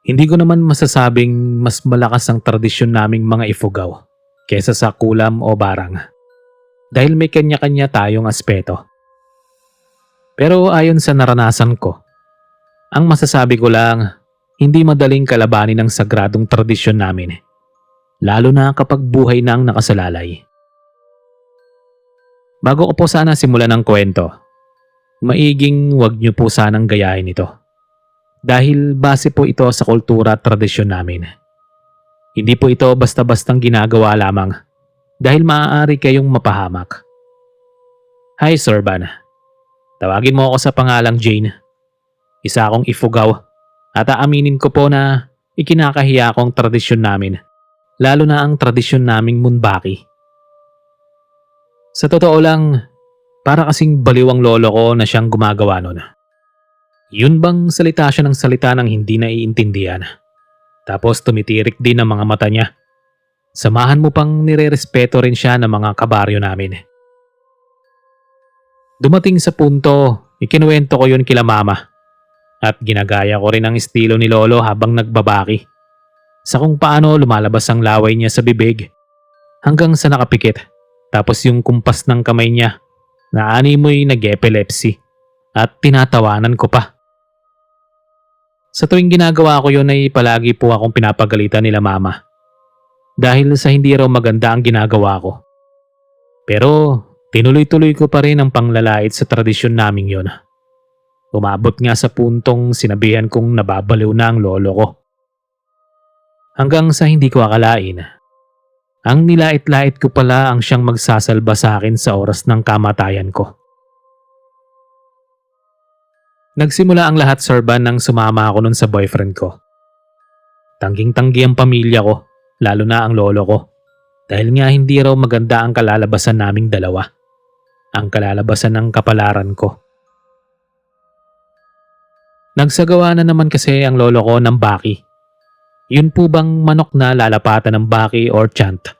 Hindi ko naman masasabing mas malakas ang tradisyon naming mga Ifugao kesa sa kulam o barang. Dahil may kanya-kanya tayong aspeto. Pero ayon sa naranasan ko, ang masasabi ko lang, hindi madaling kalabanin ang sagradong tradisyon namin. Lalo na kapag buhay na ang nakasalalay. Bago ko po sana simulan ang kwento, maiging wag niyo po sanang gayahin ito. Dahil base po ito sa kultura at tradisyon namin. Hindi po ito basta-bastang ginagawa lamang dahil maaari kayong mapahamak. Hi Sir Van, tawagin mo ako sa pangalang Jane. Isa akong Ifugao at aaminin ko po na ikinakahiya ko ang tradisyon namin, lalo na ang tradisyon naming Munbaki. Sa totoo lang, para kasing baliw ang lolo ko na siyang gumagawa nun. Yun bang salita siya ng salita ng hindi naiintindihan? Tapos tumitirik din ang mga mata niya. Samahan mo pang nirerespeto rin siya ng mga kabaryo namin. Dumating sa punto, ikinuwento ko yun kila mama. At ginagaya ko rin ang estilo ni lolo habang nagbabaki. Sa kung paano lumalabas ang laway niya sa bibig. Hanggang sa nakapikit. Tapos yung kumpas ng kamay niya na animoy nag-epilepsy. At tinatawanan ko pa. Sa tuwing ginagawa ko yun ay palagi po akong pinapagalitan nila mama. Dahil sa hindi raw maganda ang ginagawa ko. Pero tinuloy-tuloy ko pa rin ang panglalait sa tradisyon naming yun. Umabot nga sa puntong sinabihan kong nababaliw na ang lolo ko. Hanggang sa hindi ko akalain. Ang nilait-lait ko pala ang siyang magsasalba sa akin sa oras ng kamatayan ko. Nagsimula ang lahat, Sir Van, nang sumama ako nun sa boyfriend ko. Tangging-tanggi ang pamilya ko, lalo na ang lolo ko. Dahil nga hindi raw maganda ang kalalabasan naming dalawa. Ang kalalabasan ng kapalaran ko. Nagsagawa na naman kasi ang lolo ko ng baki. Yun po bang manok na lalapatan ng baki or chant?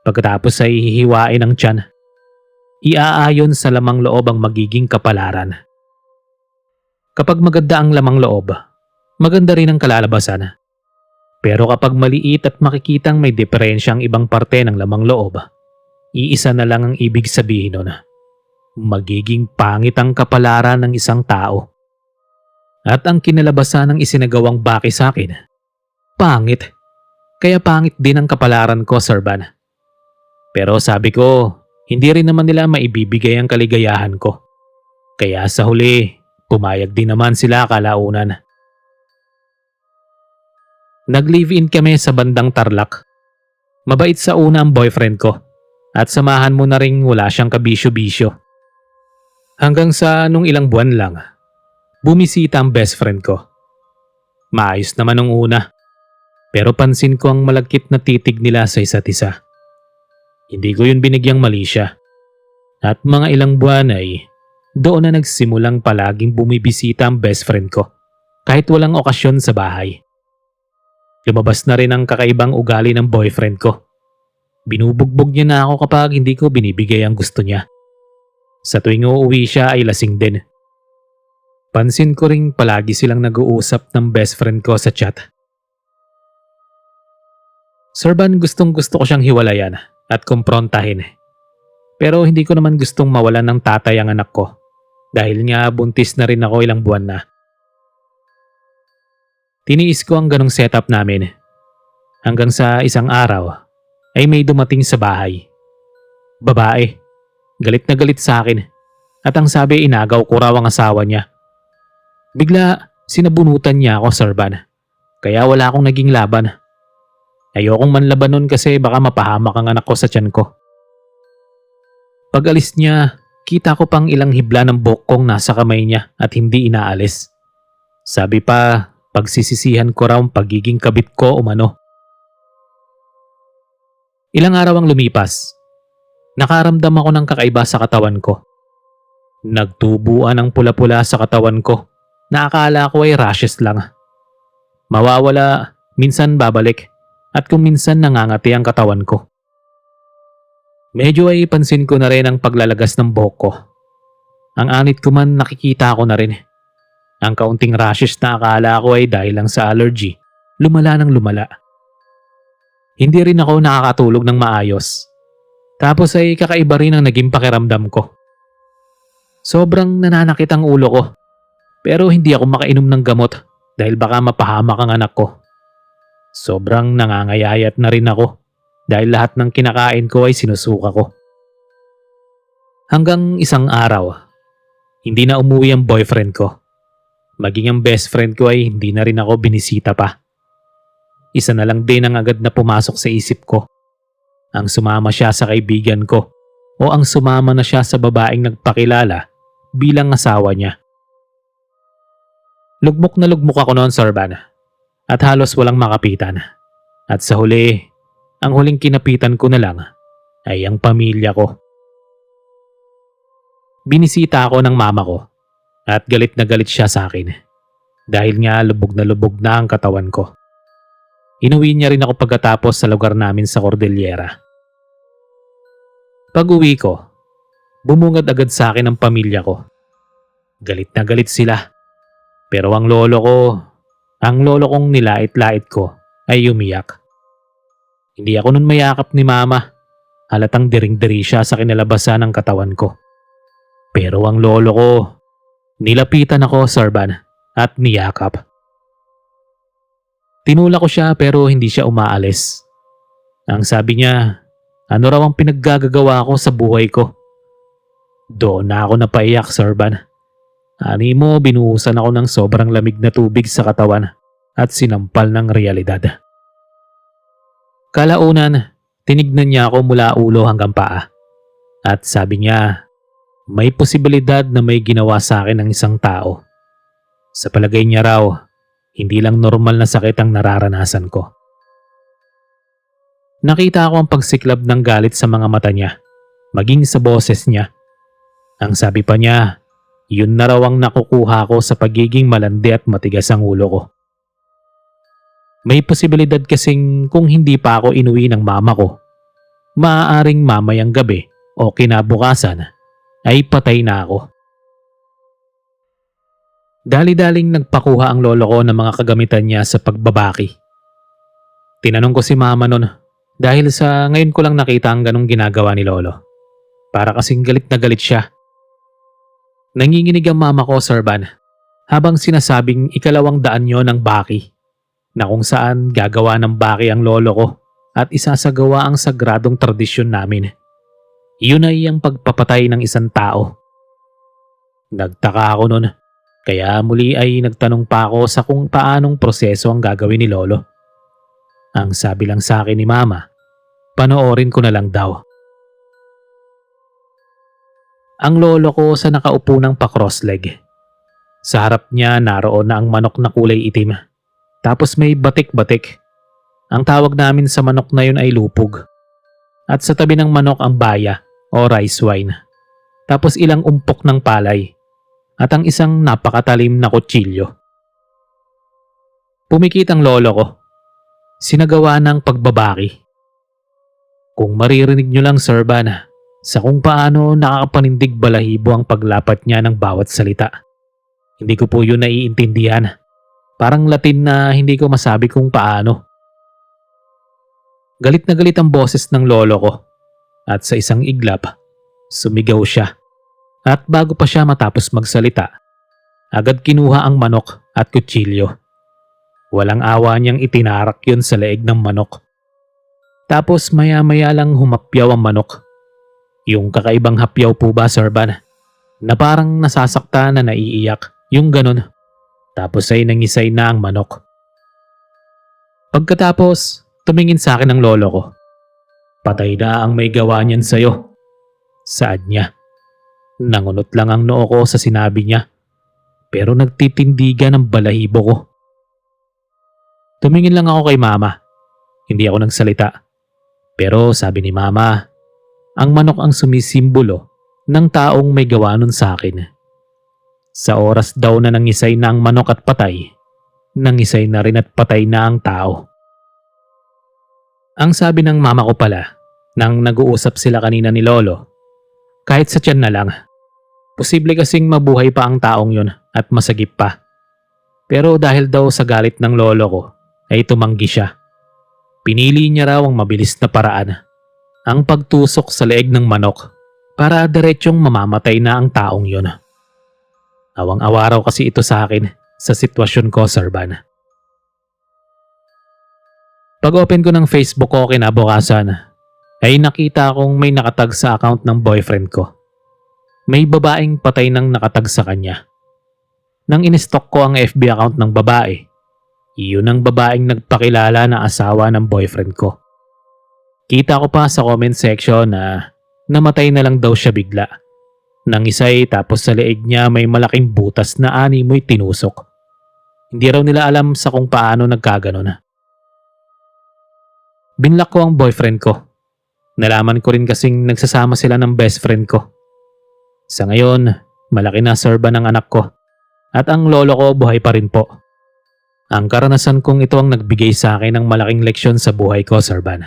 Pagkatapos ay hihiwain ang tiyan. Iaayon sa lamang loob ang magiging kapalaran. Kapag maganda ang lamang loob, maganda rin ang kalalabasan. Pero kapag maliit at makikitang may diferensya ang ibang parte ng lamang loob, iisa na lang ang ibig sabihin nun. Magiging pangit ang kapalaran ng isang tao. At ang kinalabasan ng isinagawang baki sa akin, pangit. Kaya pangit din ang kapalaran ko, Sir Van. Pero sabi ko, hindi rin naman nila maibibigay ang kaligayahan ko. Kaya sa huli, pumayag din naman sila kalaunan. Nag-live-in kami sa bandang Tarlac. Mabait sa una ang boyfriend ko at samahan mo na ring wala siyang kabisyo-bisyo. Hanggang sa nung ilang buwan lang, bumisita ang best friend ko. Maayos naman nung una, pero pansin ko ang malagkit na titig nila sa isa't isa. Hindi ko yun binigyang mali siya. At mga ilang buwan ay doon na nagsimulang palaging bumibisita ang best friend ko kahit walang okasyon sa bahay. Lumabas na rin ang kakaibang ugali ng boyfriend ko. Binubugbog niya na ako kapag hindi ko binibigay ang gusto niya. Sa tuwing uuwi siya ay lasing din. Pansin ko ring palagi silang nag-uusap ng best friend ko sa chat. Sir Van, gustong gusto ko siyang hiwalayan at kumprontahin. Pero hindi ko naman gustong mawalan ng tatay ang anak ko. Dahil nga buntis na rin ako ilang buwan na. Tiniis ko ang ganong setup namin. Hanggang sa isang araw ay may dumating sa bahay. Babae. Galit na galit sa akin. At ang sabi inagaw ko raw ang asawa niya. Bigla sinabunutan niya ako, Sir Van. Kaya wala akong naging laban. Ayokong manlaban nun kasi baka mapahamak ang anak ko sa tiyan ko. Pag alis niya, kita ko pang ilang hibla ng buhok kong nasa kamay niya at hindi inaalis. Sabi pa, pagsisisihan ko raw ang pagiging kabit ko umano. Ilang araw ang lumipas. Nakaramdam ako ng kakaiba sa katawan ko. Nagtubuan ang pula-pula sa katawan ko na akala ko ay rashes lang. Mawawala, minsan babalik, at kung minsan nangangati ang katawan ko. Medyo ay pansin ko na rin ang paglalagas ng buhok ko. Ang anit ko man nakikita ko na rin. Ang kaunting rashes na akala ko ay dahil lang sa allergy lumala ng lumala. Hindi rin ako nakakatulog ng maayos. Tapos ay kakaiba rin ang naging pakiramdam ko. Sobrang nananakit ang ulo ko. Pero hindi ako makainom ng gamot dahil baka mapahamak ang anak ko. Sobrang nangangayayat na rin ako dahil lahat ng kinakain ko ay sinusuka ko. Hanggang isang araw, hindi na umuwi ang boyfriend ko. Maging ang best friend ko ay hindi na rin ako binisita pa. Isa na lang din ang agad na pumasok sa isip ko. Ang sumama siya sa kaibigan ko o ang sumama na siya sa babaeng nagpakilala bilang asawa niya. Lugmok na lugmok ako noon, Sarban, at halos walang makapitan. At sa huli, ang huling kinapitan ko na lang ay ang pamilya ko. Binisita ako ng mama ko at galit na galit siya sa akin dahil nga lubog na ang katawan ko. Inuwi niya rin ako pagkatapos sa lugar namin sa Cordillera. Pag-uwi ko, bumungad agad sa akin ang pamilya ko. Galit na galit sila. Pero ang lolo kong nilait-lait ko ay umiyak. Hindi ako nun mayakap ni mama. Halatang diring-diri siya sa kinalabasan ng katawan ko. Pero ang lolo ko, nilapitan ako, Sarban, at niyakap. Tinulak ko siya pero hindi siya umaalis. Ang sabi niya, ano raw ang pinaggagawa ko sa buhay ko. Doon na ako napaiyak, Sarban. Ani mo, binuhusan ako ng sobrang lamig na tubig sa katawan at sinampal ng realidad. Kalaunan, tinignan niya ako mula ulo hanggang paa. At sabi niya, may posibilidad na may ginawa sa akin ng isang tao. Sa palagay niya raw, hindi lang normal na sakit ang nararanasan ko. Nakita ko ang pagsiklab ng galit sa mga mata niya, maging sa boses niya. Ang sabi pa niya, yun na raw ang nakukuha ko sa pagiging malandi at matigas ang ulo ko. May posibilidad kasing kung hindi pa ako inuwi ng mama ko, maaaring mamayang gabi o kinabukasan ay patay na ako. Dali-daling nagpakuha ang lolo ko ng mga kagamitan niya sa pagbabaki. Tinanong ko si mama nun dahil sa ngayon ko lang nakita ang ganong ginagawa ni lolo. Para kasing galit na galit siya. Nanginginig ang mama ko, Sarban, habang sinasabing ikalawang daan yon ng baki, na kung saan gagawa ng baki ang lolo ko at isasagawa ang sagradong tradisyon namin. Yun ay ang pagpapatay ng isang tao. Nagtaka ako nun, kaya muli ay nagtanong pa ako sa kung paanong proseso ang gagawin ni lolo. Ang sabi lang sa akin ni mama, panoorin ko na lang daw. Ang lolo ko sa nakaupo ng pa-crossleg. Sa harap niya naroon na ang manok na kulay itim. Tapos may batik-batik. Ang tawag namin sa manok na yun ay lupog. At sa tabi ng manok ang baya o rice wine. Tapos ilang umpok ng palay. At ang isang napakatalim na kutsilyo. Pumikit ang lolo ko. Sinagawa ng pagbabaki. Kung maririnig nyo lang, Sarban, sa kung paano nakakapanindig balahibo ang paglapat niya ng bawat salita. Hindi ko po yun naiintindihan. Parang Latin na hindi ko masabi kung paano. Galit na galit ang boses ng lolo ko. At sa isang iglap, sumigaw siya. At bago pa siya matapos magsalita, agad kinuha ang manok at kutsilyo. Walang awa niyang itinarak yun sa leeg ng manok. Tapos maya-maya lang humapyaw ang manok. Yung kakaibang hapyaw po ba, Sarban? Na parang nasasakta na naiiyak, yung ganun. Tapos ay nangisay na ang manok. Pagkatapos, tumingin sa akin ang lolo ko. Patay na ang may gawa niyan sa'yo. Saad niya. Nangunot lang ang noo ko sa sinabi niya. Pero nagtitindigan ang balahibo ko. Tumingin lang ako kay mama. Hindi ako nagsalita. Pero sabi ni mama, ang manok ang sumisimbolo ng taong may gawa nun sa akin. Sa oras daw na nangisay na ang manok at patay, nangisay na rin at patay na ang tao. Ang sabi ng mama ko pala, nang nag-uusap sila kanina ni lolo, kahit sa tiyan na lang, posible kasing mabuhay pa ang taong yun at masagip pa. Pero dahil daw sa galit ng lolo ko, ay tumanggi siya. Pinili niya raw ang mabilis na paraan, ang pagtusok sa leeg ng manok para diretsyong mamamatay na ang taong yon. Awang-awa raw kasi ito sa akin sa sitwasyon ko, Sir Van. Pag-open ko ng Facebook ko kinabukasan, ay nakita kong may nakatag sa account ng boyfriend ko. May babaeng patay nang nakatag sa kanya. Nang in-stalk ko ang FB account ng babae, iyon ang babaeng nagpakilala na asawa ng boyfriend ko. Kita ko pa sa comment section na namatay na lang daw siya bigla. Nang isay tapos sa leeg niya may malaking butas na animoy tinusok. Hindi raw nila alam sa kung paano nagkaganon. Binlock ko ang boyfriend ko. Nalaman ko rin kasing nagsasama sila ng best friend ko. Sa ngayon, malaki na sorba ng anak ko at ang lolo ko buhay pa rin po. Ang karanasan kong ito ang nagbigay sa akin ng malaking leksyon sa buhay ko, Sir Van.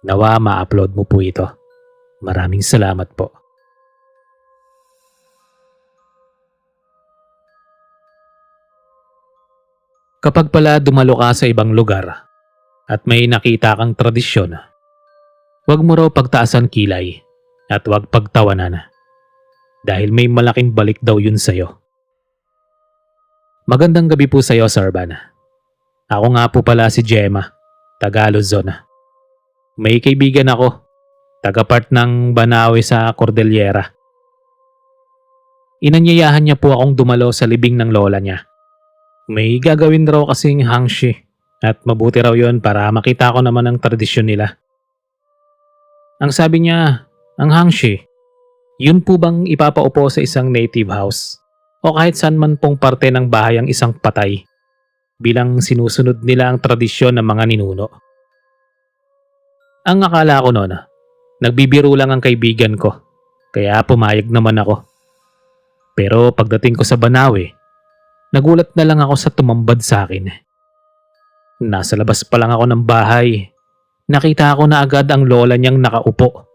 Nawa ma-upload mo po ito. Maraming salamat po. Kapag pala dumalo ka sa ibang lugar at may nakita kang tradisyon, huwag mo raw pagtaasan kilay at huwag pagtawanan dahil may malaking balik daw yun sa'yo. Magandang gabi po sa'yo, Sir Van. Ako nga po pala si Gemma, taga Luzon. May kaibigan ako, taga-part ng Banawe sa Cordillera. Inanyayahan niya po akong dumalo sa libing ng lola niya. May gagawin raw kasing hangshi at mabuti raw yon para makita ko naman ang tradisyon nila. Ang sabi niya, ang hangshi, yun po bang ipapaupo sa isang native house o kahit saan man pong parte ng bahay ang isang patay bilang sinusunod nila ang tradisyon ng mga ninuno. Ang akala ko noon, nagbibiro lang ang kaibigan ko kaya pumayag naman ako. Pero pagdating ko sa Banawe, nagulat na lang ako sa tumambad sa akin. Nasa labas pa lang ako ng bahay, nakita ko na agad ang lola niyang nakaupo.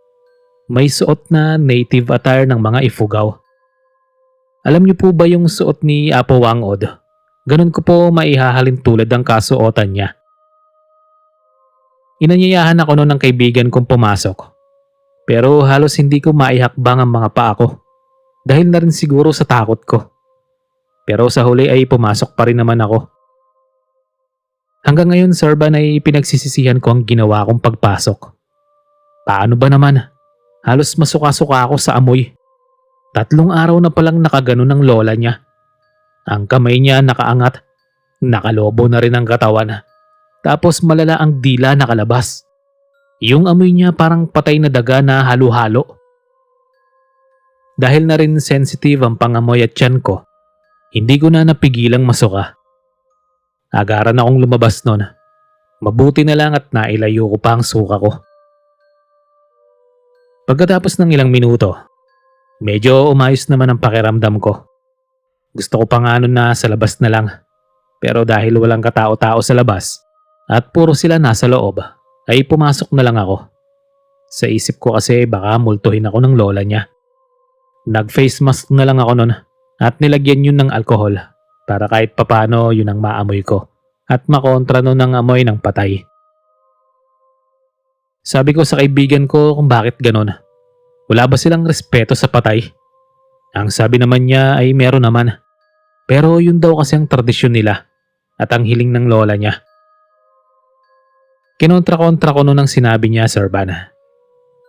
May suot na native attire ng mga Ifugao. Alam niyo po ba yung suot ni Apo Wangod? Ganun ko po maihahalin tulad ang kasuotan niya. Inanyayahan ako noon ng kaibigan kong pumasok. Pero halos hindi ko maihakbang ang mga paa ko. Dahil na rin siguro sa takot ko. Pero sa huli ay pumasok pa rin naman ako. Hanggang ngayon, Sir Van, ay pinagsisisihan ko ang ginawa kong pagpasok. Paano ba naman? Halos masuka-suka ako sa amoy. 3 araw na palang nakaganon ang lola niya. Ang kamay niya nakaangat, nakalobo na rin ang katawan. Tapos malala ang dila nakalabas. Yung amoy niya parang patay na daga na halo-halo. Dahil na rin sensitive ang pangamoy at tiyan ko, hindi ko na napigilang masuka. Agaran akong lumabas noon. Mabuti na lang at nailayo ko pa ang suka ko. Pagkatapos ng ilang minuto, medyo umayos naman ang pakiramdam ko. Gusto ko pa nga nun na sa labas na lang. Pero dahil walang katao-tao sa labas at puro sila nasa loob, ay pumasok na lang ako. Sa isip ko kasi baka multuhin ako ng lola niya. Nag-face mask na lang ako nun at nilagyan yun ng alkohol para kahit papano yun ang maamoy ko at makontra nun ang amoy ng patay. Sabi ko sa kaibigan ko kung bakit ganon. Wala ba silang respeto sa patay? Ang sabi naman niya ay meron naman. Pero yun daw kasi ang tradisyon nila at ang hiling ng lola niya. Kinontra-kontra ko nun ang sinabi niya, Sir Van.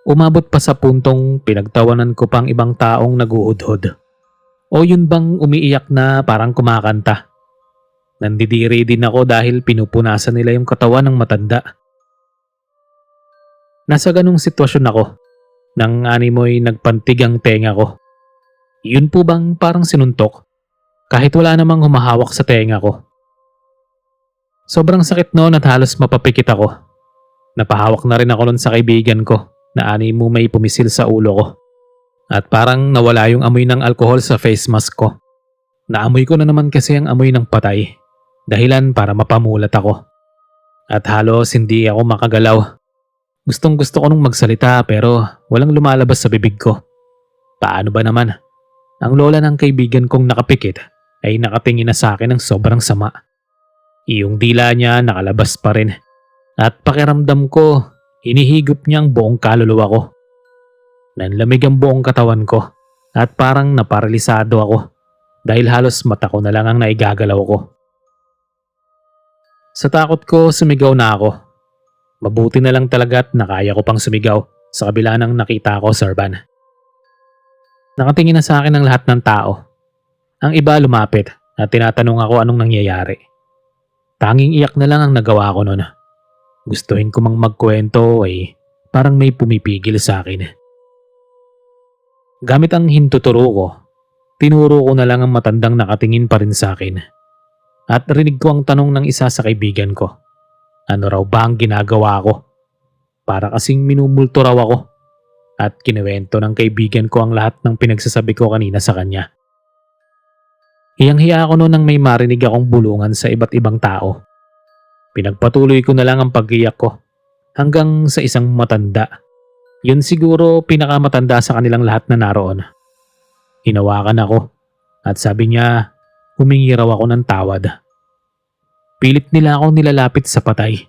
Umabot pa sa puntong pinagtawanan ko pang ibang taong naguudhod. O yun bang umiiyak na parang kumakanta? Nandidiri din ako dahil pinupunasan nila yung katawan ng matanda. Nasa ganung sitwasyon ako nang animoy nagpantig ang tenga ko. Yun po bang parang sinuntok? Kahit wala namang humahawak sa tenga ko. Sobrang sakit noon at halos mapapikit ako. Napahawak na rin ako nun sa kaibigan ko na animo may pumisil sa ulo ko. At parang nawala yung amoy ng alkohol sa face mask ko. Naamoy ko na naman kasi ang amoy ng patay. Dahilan para mapamulat ako. At halos hindi ako makagalaw. Gustong gusto ko nung magsalita pero walang lumalabas sa bibig ko. Paano ba naman? Ang lola ng kaibigan kong nakapikit ay nakatingin na sa akin ng sobrang sama. Iyong dila niya nakalabas pa rin at pakiramdam ko hinihigop niya ang buong kaluluwa ko. Nanlamig ang buong katawan ko at parang naparalisado ako dahil halos mata ko na lang ang naigagalaw ko. Sa takot ko sumigaw na ako. Mabuti na lang talaga at nakaya ko pang sumigaw sa kabila ng nakita ko, Sir Van. Nakatingin na sa akin ang lahat ng tao. Ang iba lumapit at tinatanong ako anong nangyayari. Tanging iyak na lang ang nagawa ko noon. Gustuhin ko mang magkwento ay parang may pumipigil sa akin. Gamit ang hintuturo ko, tinuro ko na lang ang matandang nakatingin pa rin sa akin. At rinig ko ang tanong ng isa sa kaibigan ko. Ano raw ba ang ginagawa ko? Para kasing minumulto raw ako. At kinuwento ng kaibigan ko ang lahat ng pinagsasabi ko kanina sa kanya. Hiyang-hiya ako noon nang may marinig akong bulungan sa iba't ibang tao. Pinagpatuloy ko na lang ang pag-iyak ko hanggang sa isang matanda. Yun siguro pinakamatanda sa kanilang lahat na naroon. Hinawakan ako at sabi niya humingi raw ako ng tawad. Pilit nila ako nilalapit sa patay.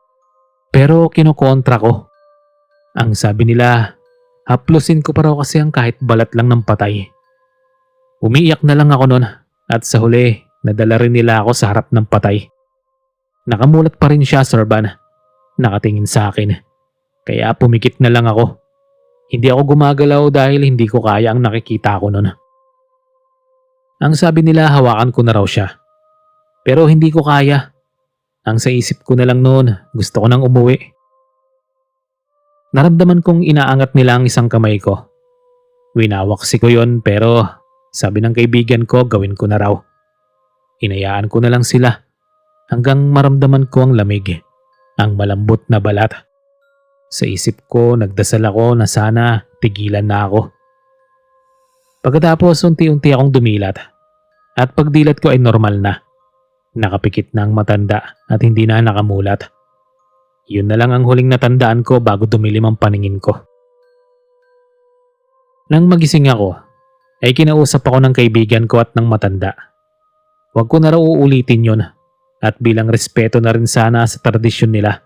Pero kinukontra ko. Ang sabi nila, haplusin ko pa raw kasi ang kahit balat lang ng patay. Umiiyak na lang ako noon at sa huli nadala rin nila ako sa harap ng patay. Nakamulat pa rin siya, Sir Van. Nakatingin sa akin. Kaya pumikit na lang ako. Hindi ako gumagalaw dahil hindi ko kaya ang nakikita ko noon. Ang sabi nila hawakan ko na raw siya. Pero hindi ko kaya. Ang sa isip ko na lang noon, gusto ko nang umuwi. Naramdaman kong inaangat nila ang isang kamay ko. Winawaksi ko yon pero sabi ng kaibigan ko gawin ko na raw. Hinayaan ko na lang sila hanggang maramdaman ko ang lamig, ang malambot na balat. Sa isip ko nagdasal ako na sana tigilan na ako. Pagkatapos unti-unti akong dumilat at pagdilat ko ay normal na. Nakapikit na ang matanda at hindi na nakamulat. Yun na lang ang huling natandaan ko bago dumilim ang paningin ko. Nang magising ako, ay kinausap ako ng kaibigan ko at ng matanda. Huwag ko na raw uulitin yun at bilang respeto na rin sana sa tradisyon nila.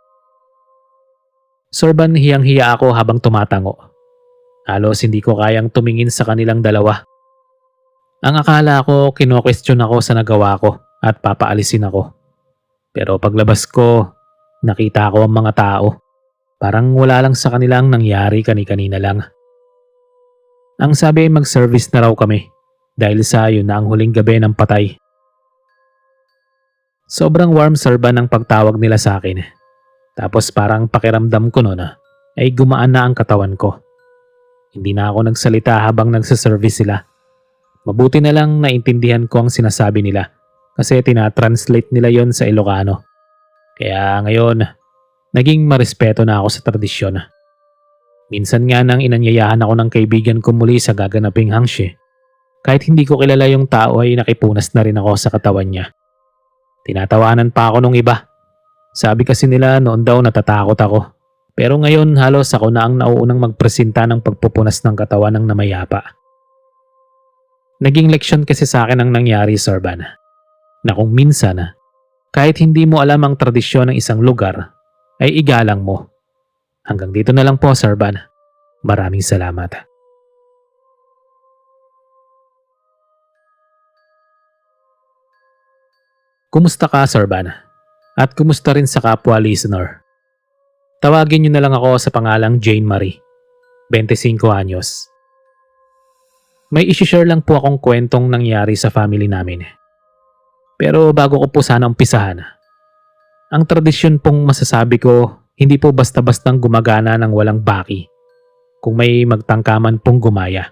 Sir Van, hiyang-hiya ako habang tumatango. Halos hindi ko kayang tumingin sa kanilang dalawa. Ang akala ko kino-question ako sa nagawa ko at papaalisin ako. Pero paglabas ko, nakita ko ang mga tao. Parang wala lang sa kanilang nangyari kani-kanina lang. Ang sabi ay mag-service na raw kami dahil sa yun na ang huling gabi ng patay. Sobrang warm, Sir Van, ang pagtawag nila sa akin. Tapos parang pakiramdam ko noon ay gumaan na ang katawan ko. Hindi na ako nagsalita habang nagsaservice sila. Mabuti na lang naintindihan ko ang sinasabi nila kasi tinatranslate nila yon sa Ilocano. Kaya ngayon, naging marespeto na ako sa tradisyon. Minsan nga nang inanyayahan ako ng kaibigan ko muli sa gaganaping hangshe. Kahit hindi ko kilala yung tao ay nakipunas na rin ako sa katawan niya. Tinatawanan pa ako nung iba. Sabi kasi nila noon daw natatakot ako. Pero ngayon halos ako na ang nauunang magpresenta ng pagpupunas ng katawan ng namayapa. Naging leksyon kasi sa akin ang nangyari, Sir Van. Na kung minsan, kahit hindi mo alam ang tradisyon ng isang lugar, ay igalang mo. Hanggang dito na lang po, Sir Van. Maraming salamat. Kumusta ka, Sir Van? At kumusta rin sa kapwa listener? Tawagin niyo na lang ako sa pangalang Jane Marie, 25 anyos. May isi-share lang po akong kwentong nangyari sa family namin. Pero bago ko po sana umpisahan, ang tradisyon pong masasabi ko hindi po basta-bastang gumagana ng walang baki kung may magtangkaman pong gumaya.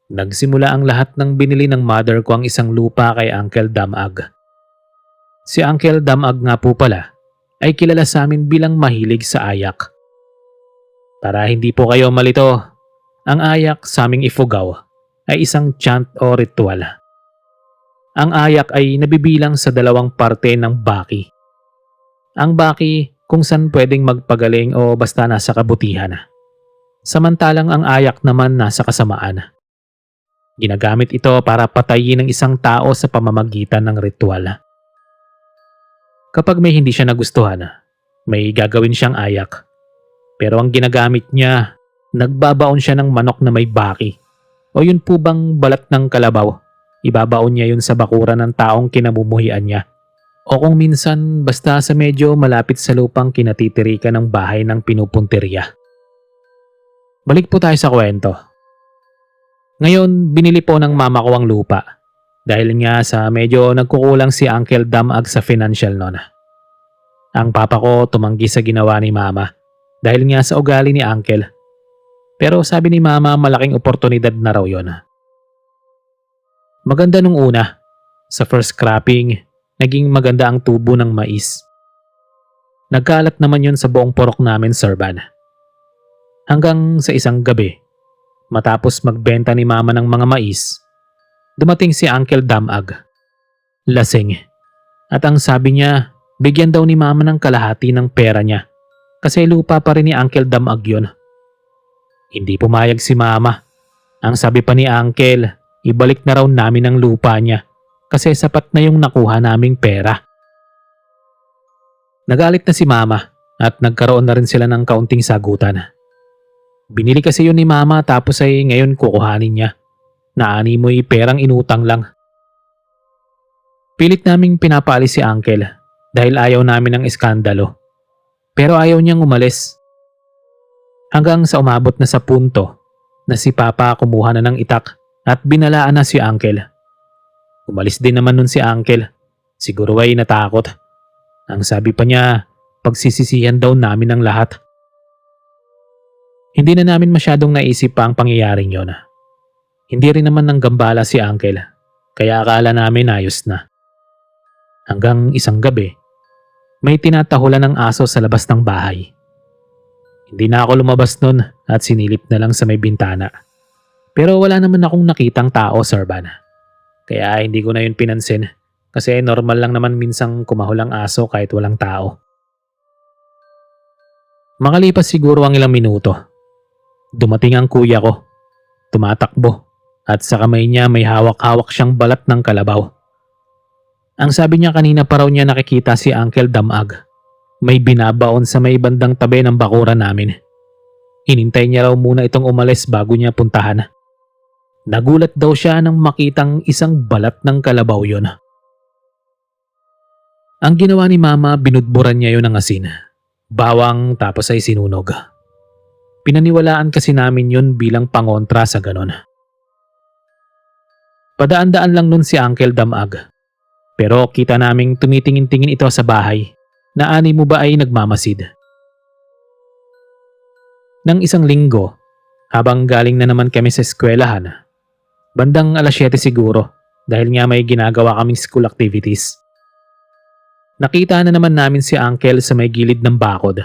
Nagsimula ang lahat ng binili ng mother ko ang isang lupa kay Uncle Damag. Si Uncle Damag nga po pala ay kilala sa amin bilang mahilig sa ayak. Para hindi po kayo malito, ang ayak sa aming Ifugao ay isang chant o ritual. Ang ayak ay nabibilang sa dalawang parte ng baki. Ang baki kung saan pwedeng magpagaling o basta nasa kabutihan. Samantalang ang ayak naman nasa kasamaan. Ginagamit ito para patayin ng isang tao sa pamamagitan ng ritual. Kapag may hindi siya nagustuhan, may gagawin siyang ayak. Pero ang ginagamit niya, nagbabaon siya ng manok na may baki. O yun po bang balat ng kalabaw? Ibabaon niya yun sa bakuran ng taong kinamumuhian niya. O kung minsan basta sa medyo malapit sa lupang kinatitirikan ng bahay ng pinupunteriya. Balik po tayo sa kwento. Ngayon, binili po ng mama ko ang lupa. Dahil nga sa medyo nagkukulang si Uncle Damag sa financial noon. Ang papa ko tumanggi sa ginawa ni mama dahil nga sa ugali ni Uncle. Pero sabi ni mama malaking oportunidad na raw yon. Maganda nung una. Sa first cropping, naging maganda ang tubo ng mais. Nagkalat naman yon sa buong purok namin, Sir Van. Hanggang sa isang gabi, matapos magbenta ni mama ng mga mais, dumating si Uncle Damag. Lasing. At ang sabi niya, bigyan daw ni mama ng kalahati ng pera niya kasi lupa pa rin ni Uncle Damag yun. Hindi pumayag si mama. Ang sabi pa ni Uncle, ibalik na raw namin ang lupa niya kasi sapat na yung nakuha naming pera. Nagalit na si mama at nagkaroon na rin sila ng kaunting sagutan. Binili kasi yun ni mama tapos ay ngayon kukuhanin niya. Naani mo'y perang inutang lang. Pilit naming pinapaalis si Uncle dahil ayaw namin ng iskandalo. Pero ayaw niyang umalis. Hanggang sa umabot na sa punto na si Papa kumuha na ng itak at binalaan na si Uncle. Umalis din naman nun si Uncle. Siguro ay natakot. Ang sabi pa niya, pagsisisihan daw namin ang lahat. Hindi na namin masyadong naisip pa ang pangyayaring yon. Hindi rin naman ng gambala si Uncle, kaya akala namin ayos na. Hanggang isang gabi, may tinatahulan ng aso sa labas ng bahay. Hindi na ako lumabas nun at sinilip na lang sa may bintana. Pero wala naman akong nakitang tao, Sir Van. Kaya hindi ko na yun pinansin kasi normal lang naman minsang kumahol ang aso kahit walang tao. Makalipas siguro ang ilang minuto, dumating ang kuya ko. Tumatakbo. At sa kamay niya may hawak-hawak siyang balat ng kalabaw. Ang sabi niya kanina pa raw niya nakikita si Uncle Damag. May binabaon sa may bandang tabi ng bakuran namin. Hinintay niya raw muna itong umalis bago niya puntahan. Nagulat daw siya nang makitang isang balat ng kalabaw yon. Ang ginawa ni mama, binudburan niya yon ng asin. Bawang tapos ay sinunog. Pinaniwalaan kasi namin yun bilang pangontra sa ganon. Padaan-daan lang nun si Uncle Damag. Pero kita naming tumitingin-tingin ito sa bahay na ani mo ba ay nagmamasid. Nang isang linggo, habang galing na naman kami sa eskwelahan, bandang 7:00 siguro dahil nga may ginagawa kaming school activities. Nakita na naman namin si Uncle sa may gilid ng bakod.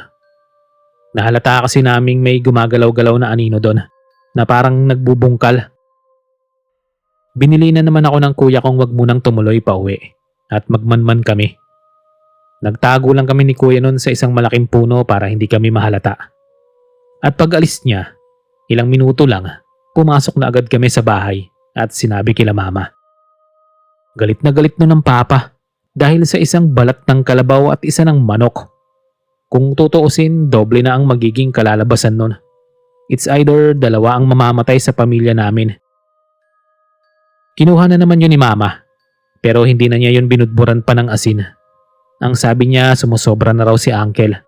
Nahalata kasi naming may gumagalaw-galaw na anino doon na parang nagbubungkal. Binili na naman ako ng kuya kong wag munang tumuloy pa uwi at magmanman kami. Nagtago lang kami ni kuya noon sa isang malaking puno para hindi kami mahalata. At pag alis niya, ilang minuto lang, pumasok na agad kami sa bahay at sinabi kila mama. Galit na galit nun ng papa dahil sa isang balat ng kalabaw at isa ng manok. Kung tutuusin, doble na ang magiging kalalabasan nun. It's either dalawa ang mamamatay sa pamilya namin. Kinuha na naman yun ni mama, pero hindi na niya yun binudburan pa ng asin. Ang sabi niya, sumusobra na raw si Uncle.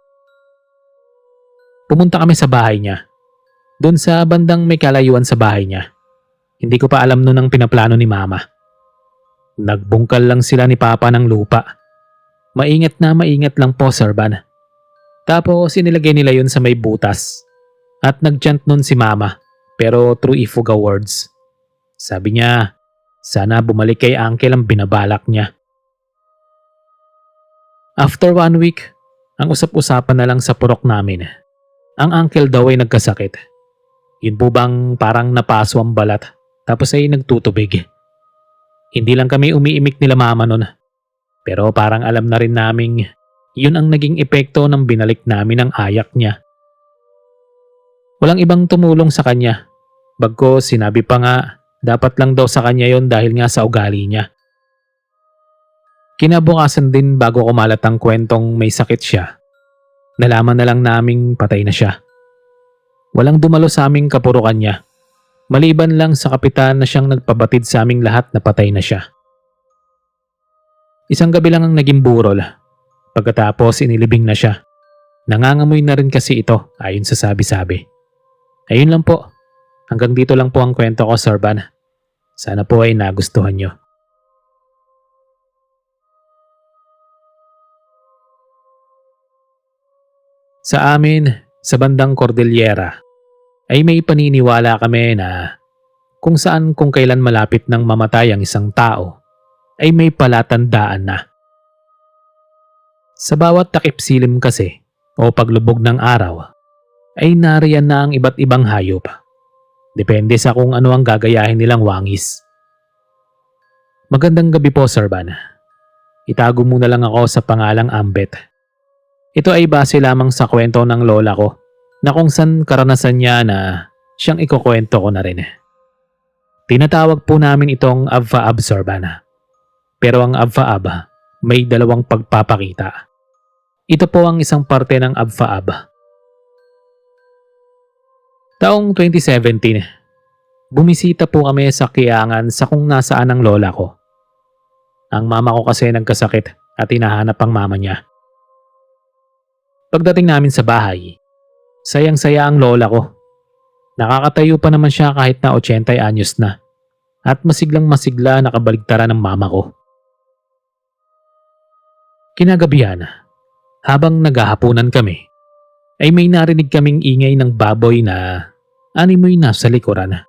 Pumunta kami sa bahay niya. Doon sa bandang may kalayuan sa bahay niya. Hindi ko pa alam nun ang pinaplano ni mama. Nagbungkal lang sila ni papa ng lupa. Maingat na maingat lang po, Sir Van. Tapos inilagay nila yun sa may butas. At nagchant nun si mama, pero through ifuga words. Sabi niya, sana bumalik kay Uncle ang binabalak niya. After 1 week, ang usap-usapan na lang sa purok namin. Ang uncle daw ay nagkasakit. Yun po bang parang napaso ang balat tapos ay nagtutubig. Hindi lang kami umiimik nila mama nun. Pero parang alam na rin naming yun ang naging epekto ng binalik namin ang ayak niya. Walang ibang tumulong sa kanya. Bagkus sinabi pa nga, dapat lang daw sa kanya yon dahil nga sa ugali niya. Kinabukasan din bago kumalat ang kwentong may sakit siya, nalaman na lang naming patay na siya. Walang dumalo sa aming kapurukan niya, maliban lang sa kapitan na siyang nagpabatid sa aming lahat na patay na siya. Isang gabi lang ang naging burol. Pagkatapos inilibing na siya. Nangangamoy na rin kasi ito ayon sa sabi-sabi. Ayun lang po. Hanggang dito lang po ang kwento ko, Sir Van. Sana po ay nagustuhan nyo. Sa amin, sa bandang Cordillera, ay may paniniwala kami na kung saan kung kailan malapit nang mamatay ang isang tao, ay may palatandaan na. Sa bawat takip silim kasi o paglubog ng araw, ay nariyan na ang iba't ibang hayop. Depende sa kung ano ang gagayahin nilang wangis. Magandang gabi po, Sir Van. Itago muna lang ako sa pangalang Ambet. Ito ay base lamang sa kwento ng lola ko na kung saan karanasan niya na siyang ikukwento ko na rin. Tinatawag po namin itong Abfaab, Sir Van. Pero ang Abfaab may dalawang pagpapakita. Ito po ang isang parte ng Abfaab. Taong 2017, bumisita po kami sa Kiangan sa kung nasaan ang lola ko. Ang mama ko kasi nagkasakit at hinahanap ang mama niya. Pagdating namin sa bahay, sayang-saya ang lola ko. Nakakatayo pa naman siya kahit na 80 anyos na at masiglang masigla nakabaligtara ng mama ko. Kinagabihan, habang naghahapunan kami, ay may narinig kaming ingay ng baboy na animoy nasa likuran.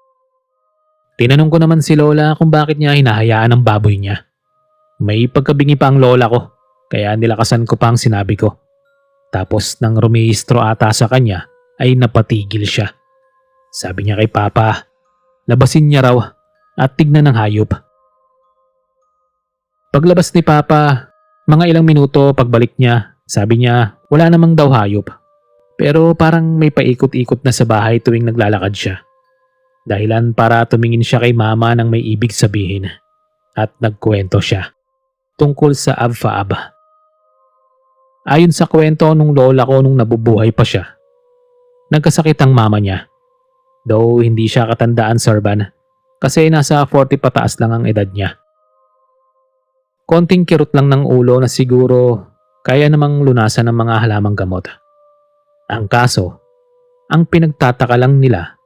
Tinanong ko naman si lola kung bakit niya hinahayaan ang baboy niya. May pagkabingi pa ang lola ko, kaya nilakasan ko pa ang sinabi ko. Tapos nang rumihistro ata sa kanya, ay napatigil siya. Sabi niya kay Papa, labasin niya raw at tignan ng hayop. Paglabas ni Papa, mga ilang minuto pagbalik niya, sabi niya wala namang daw hayop. Pero parang may paikot-ikot na sa bahay tuwing naglalakad siya. Dahilan para tumingin siya kay mama ng may ibig sabihin. At nagkwento siya tungkol sa Abfaab. Ayon sa kwento nung lola ko nung nabubuhay pa siya, nagkasakit ang mama niya. Though hindi siya katandaan, Sir Van, kasi nasa 40 pataas lang ang edad niya. Konting kirot lang ng ulo na siguro kaya namang lunasan ng mga halamang gamot. Ang kaso, ang pinagtataka lang nila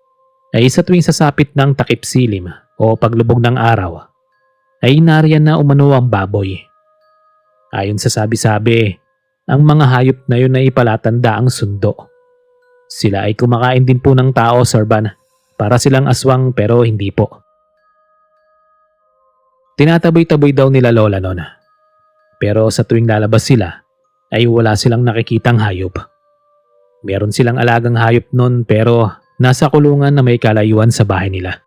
ay sa tuwing sasapit ng takip silim o paglubog ng araw, ay nariyan na umano ang baboy. Ayon sa sabi-sabi, ang mga hayop na yun ay palatanda ang sundo. Sila ay kumakain din po ng tao, Sir Van, para silang aswang pero hindi po. Tinataboy-taboy daw nila lola nun. Pero sa tuwing lalabas sila, ay wala silang nakikitang hayop. Meron silang alagang hayop nun pero nasa kulungan na may kalayuan sa bahay nila.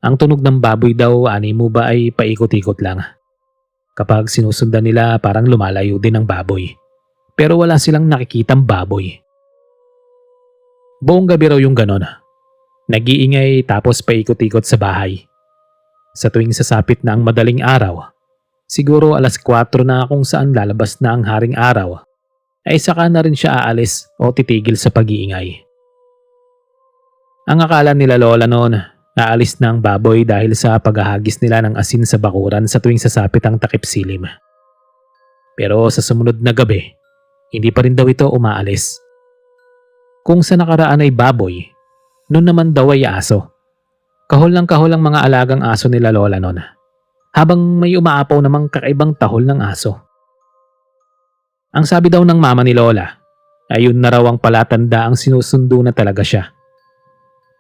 Ang tunog ng baboy daw, animo ba ay paikot-ikot lang. Kapag sinusundan nila parang lumalayo din ang baboy. Pero wala silang nakikitang baboy. Buong gabi raw yung ganon. Nag-iingay tapos paikot-ikot sa bahay. Sa tuwing sasapit na ang madaling araw, siguro 4:00 na kung saan lalabas na ang haring araw, ay saka na rin siya aalis o titigil sa pag-iingay. Ang akala nila lola noon, aalis na ang baboy dahil sa paghahagis nila ng asin sa bakuran sa tuwing sasapit ang takip silim. Pero sa sumunod na gabi, hindi pa rin daw ito umaalis. Kung sa nakaraan ay baboy, noon naman daw ay aso. Kahol ng kahol ang mga alagang aso nila lola noon, habang may umaapaw namang kakaibang tahol ng aso. Ang sabi daw ng mama ni lola, ayun na raw ang palatanda ang sinusundo na talaga siya.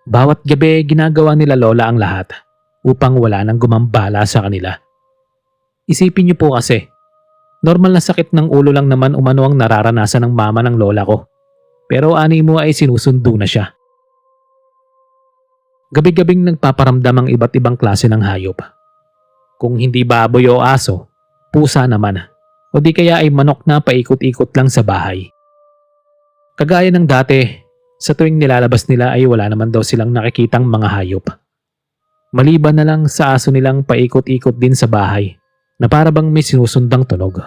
Bawat gabi ginagawa nila lola ang lahat upang wala nang gumambala sa kanila. Isipin niyo po kasi, normal na sakit ng ulo lang naman umano ang nararanasan ng mama ng lola ko. Pero animo ay sinusundo na siya. Gabi-gabing nagpaparamdam ang iba't ibang klase ng hayop. Kung hindi baboy o aso, pusa naman. O di kaya ay manok na paikot-ikot lang sa bahay. Kagaya ng dati, sa tuwing nilalabas nila ay wala naman daw silang nakikitang mga hayop. Maliban na lang sa aso nilang paikot-ikot din sa bahay na para bang may sinusundang tunog.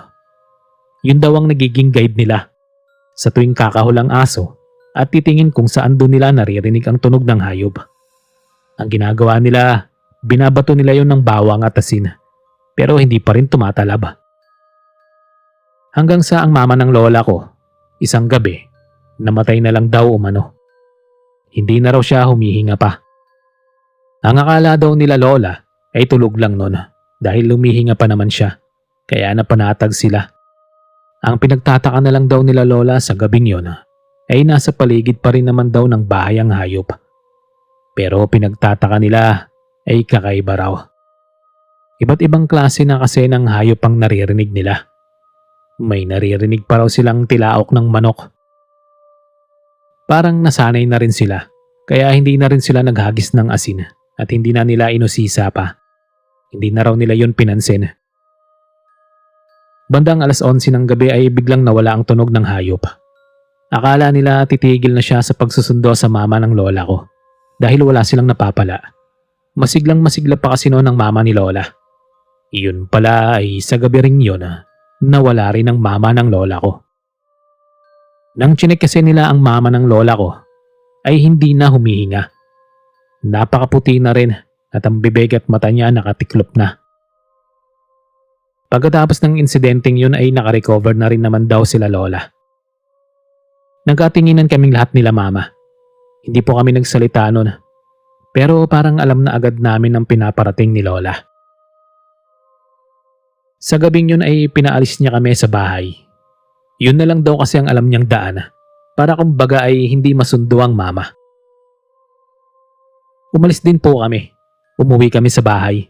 Yun daw ang nagiging guide nila sa tuwing kakahulang aso at titingin kung saan doon nila naririnig ang tunog ng hayop. Ang ginagawa nila, binabato nila yon ng bawang at asin pero hindi pa rin tumatalab. Hanggang sa ang mama ng lola ko, isang gabi, namatay na lang daw umano. Hindi na raw siya humihinga pa. Ang akala daw nila lola ay tulog lang nun dahil lumihinga pa naman siya kaya napanatag sila. Ang pinagtataka na lang daw nila lola sa gabing yon ay nasa paligid pa rin naman daw ng bahay ang hayop. Pero pinagtataka nila ay kakaiba raw. Iba't ibang klase na kasi ng hayop ang naririnig nila. May naririnig pa raw silang tilaok ng manok. Parang nasanay na rin sila kaya hindi na rin sila naghagis ng asin at hindi na nila inusisa pa. Hindi na raw nila yun pinansin. Bandang 11:00 ng gabi ay biglang nawala ang tunog ng hayop. Akala nila titigil na siya sa pagsusundo sa mama ng lola ko dahil wala silang napapala. Masiglang masigla pa kasi noon ang mama ni lola. Iyon pala ay sa gabi ring yun nawala rin ang mama ng lola ko. Nang chinek kasi nila ang mama ng lola ko ay hindi na humihinga. Napakaputi na rin at ang bibig at mata niya nakatiklop na. Pagkatapos ng insidenteng yun ay nakarecover na rin naman daw sila lola. Nagkatinginan kaming lahat nila mama. Hindi po kami nagsalita nun. Pero parang alam na agad namin ang pinaparating ni lola. Sa gabing yun ay pinaalis niya kami sa bahay. Yun na lang daw kasi ang alam niyang daan para kumbaga ay hindi masundo ang mama. Umalis din po kami. Umuwi kami sa bahay.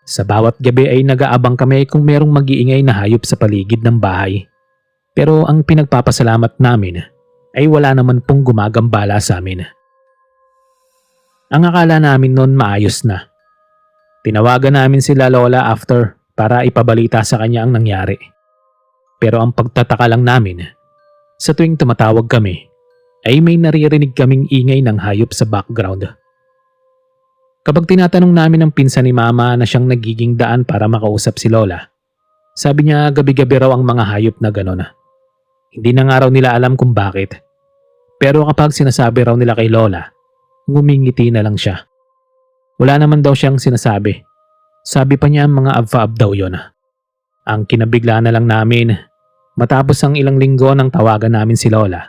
Sa bawat gabi ay nag-aabang kami kung merong mag-iingay na hayop sa paligid ng bahay. Pero ang pinagpapasalamat namin ay wala naman pong gumagambala sa amin. Ang akala namin noon maayos na. Tinawagan namin sila lola after para ipabalita sa kanya ang nangyari. Pero ang pagtataka lang namin, sa tuwing tumatawag kami, ay may naririnig kaming ingay ng hayop sa background. Kapag tinatanong namin ang pinsan ni mama na siyang nagiging daan para makausap si lola, sabi niya gabi-gabi raw ang mga hayop na gano'n. Hindi na nga raw nila alam kung bakit. Pero kapag sinasabi raw nila kay lola, ngumingiti na lang siya. Wala naman daw siyang sinasabi. Sabi pa niya mga abfa-ab daw yon. Ang kinabigla na lang namin, matapos ang ilang linggo nang tawagan namin si lola,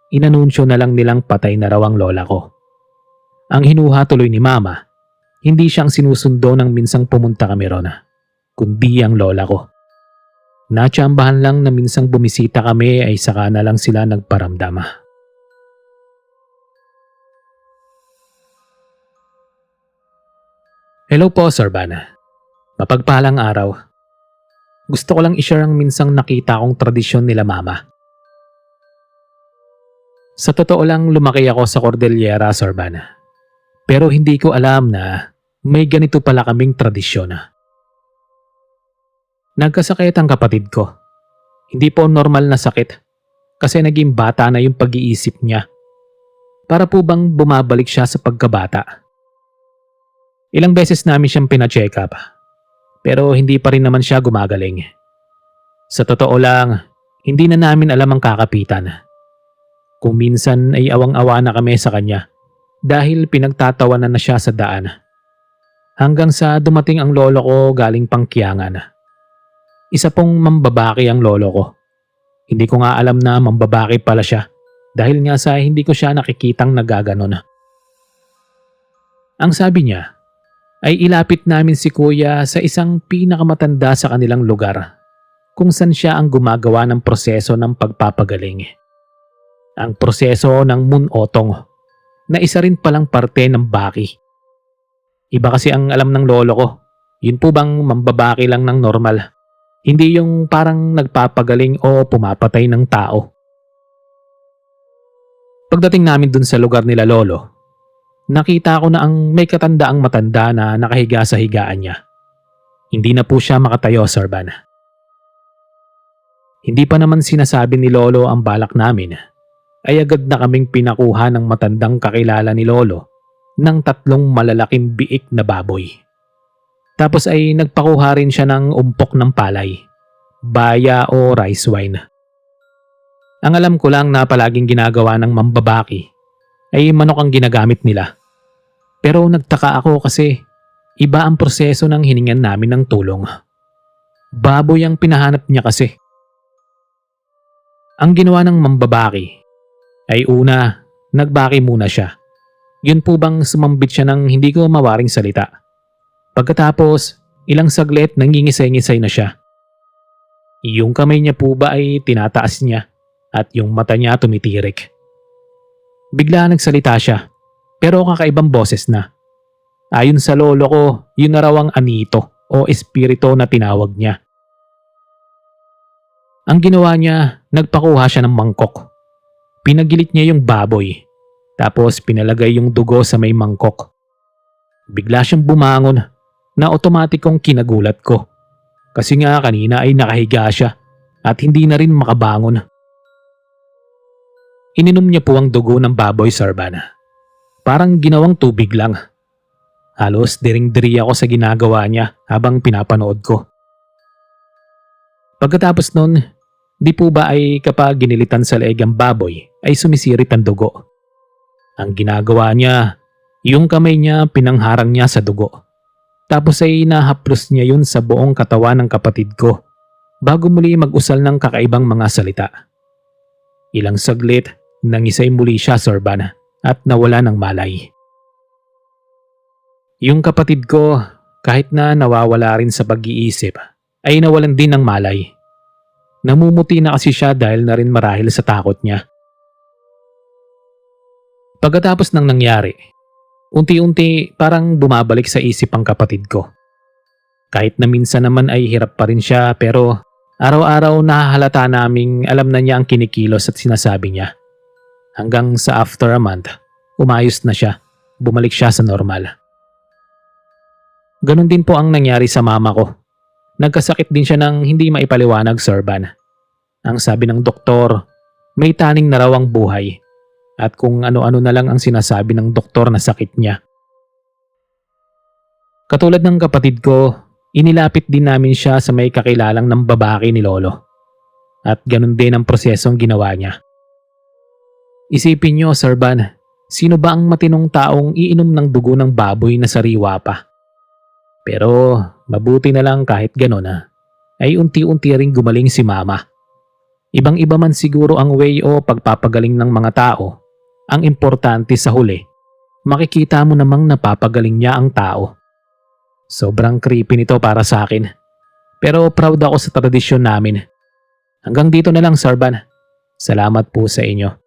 inanunsyo na lang nilang patay na raw ang lola ko. Ang hinuha tuloy ni mama, hindi siyang sinusundo ng minsang pumunta kami ron, kundi ang lola ko. Natsambahan lang na minsang bumisita kami ay saka na lang sila nagparamdam. Hello po, Sir Van. Mapagpalang araw. Gusto ko lang i-share ang minsang nakita kong tradisyon nila mama. Sa totoo lang lumaki ako sa Cordillera, Sir Van. Pero hindi ko alam na may ganito pala kaming tradisyon. Nagkasakit ang kapatid ko. Hindi po normal na sakit kasi naging bata na yung pag-iisip niya. Para po bang bumabalik siya sa pagkabata. Ilang beses namin siyang pina-check up, pero hindi pa rin naman siya gumagaling. Sa totoo lang, hindi na namin alam ang kakapitan. Kung minsan ay awang-awa na kami sa kanya dahil pinagtatawanan na siya sa daan. Hanggang sa dumating ang lolo ko galing Pangkiangan. Isa pong mambabaki ang lolo ko. Hindi ko nga alam na mambabaki pala siya dahil nga sa hindi ko siya nakikitang nagaganon. Ang sabi niya, ay ilapit namin si kuya sa isang pinakamatanda sa kanilang lugar kung saan siya ang gumagawa ng proseso ng pagpapagaling. Ang proseso ng munotong na isa rin palang parte ng baki. Iba kasi ang alam ng lolo ko. Yun po bang mambabaki lang ng normal? Hindi yung parang nagpapagaling o pumapatay ng tao. Pagdating namin dun sa lugar nila lolo, nakita ko na ang may katandaang matanda na nakahiga sa higaan niya. Hindi na po siya makatayo, Sir Van. Hindi pa naman sinasabi ni Lolo ang balak namin, ay agad na kaming pinakuha ng matandang kakilala ni Lolo ng 3 malalaking biik na baboy. Tapos ay nagpakuha rin siya ng umpok ng palay, baya o rice wine. Ang alam ko lang na palaging ginagawa ng mambabaki ay manok ang ginagamit nila. Pero nagtaka ako kasi iba ang proseso ng hiningan namin ng tulong. Baboy ang pinahanap niya kasi. Ang ginawa ng mambabaki ay una, nagbaki muna siya. Yun po bang sumambit siya ng hindi ko mawaring salita. Pagkatapos, ilang saglit nangingisay-ngisay na siya. Yung kamay niya po ba ay tinataas niya at yung mata niya tumitirik. Bigla nagsalita siya, pero kakaibang boses na. Ayon sa lolo ko, yun na raw ang anito o espirito na tinawag niya. Ang ginawa niya, nagpakuha siya ng mangkok. Pinagilit niya yung baboy, tapos pinalagay yung dugo sa may mangkok. Bigla siyang bumangon na otomatikong kinagulat ko. Kasi nga kanina ay nakahiga siya at hindi na rin makabangon. Ininom niya po ang dugo ng baboy, Sir Van. Parang ginawang tubig lang. Halos diring-diri ako sa ginagawa niya habang pinapanood ko. Pagkatapos nun, di po ba ay kapag ginilitan sa leeg ang baboy ay sumisirit ang dugo. Ang ginagawa niya, yung kamay niya pinangharang niya sa dugo. Tapos ay nahaplos niya yun sa buong katawan ng kapatid ko bago muli mag-usal ng kakaibang mga salita. Ilang saglit, nangisay muli siya, Sir Van, at nawala ng malay. Yung kapatid ko, kahit na nawawala rin sa pag-iisip, ay nawalan din ng malay. Namumuti na kasi siya dahil na rin marahil sa takot niya. Pagkatapos ng nangyari, unti-unti parang bumabalik sa isip ang kapatid ko. Kahit na minsan naman ay hirap pa rin siya pero araw-araw nahahalata naming alam na niya ang kinikilos at sinasabi niya. Hanggang sa after a month, umayos na siya, bumalik siya sa normal. Ganon din po ang nangyari sa mama ko. Nagkasakit din siya ng hindi maipaliwanag, Sir Van. Ang sabi ng doktor, may taning na raw ang buhay at kung ano-ano na lang ang sinasabi ng doktor na sakit niya. Katulad ng kapatid ko, inilapit din namin siya sa may kakilalang ng babaki ni Lolo. At ganon din ang prosesong ginawa niya. Isipin niyo, Sir Van, sino ba ang matinong taong iinom ng dugo ng baboy na sariwa pa? Pero mabuti na lang kahit ganon ay unti-unti ring gumaling si Mama. Ibang-iba man siguro ang way o pagpapagaling ng mga tao. Ang importante sa huli, makikita mo namang napapagaling niya ang tao. Sobrang creepy nito para sa akin. Pero proud ako sa tradisyon namin. Hanggang dito na lang, Sir Van. Salamat po sa inyo.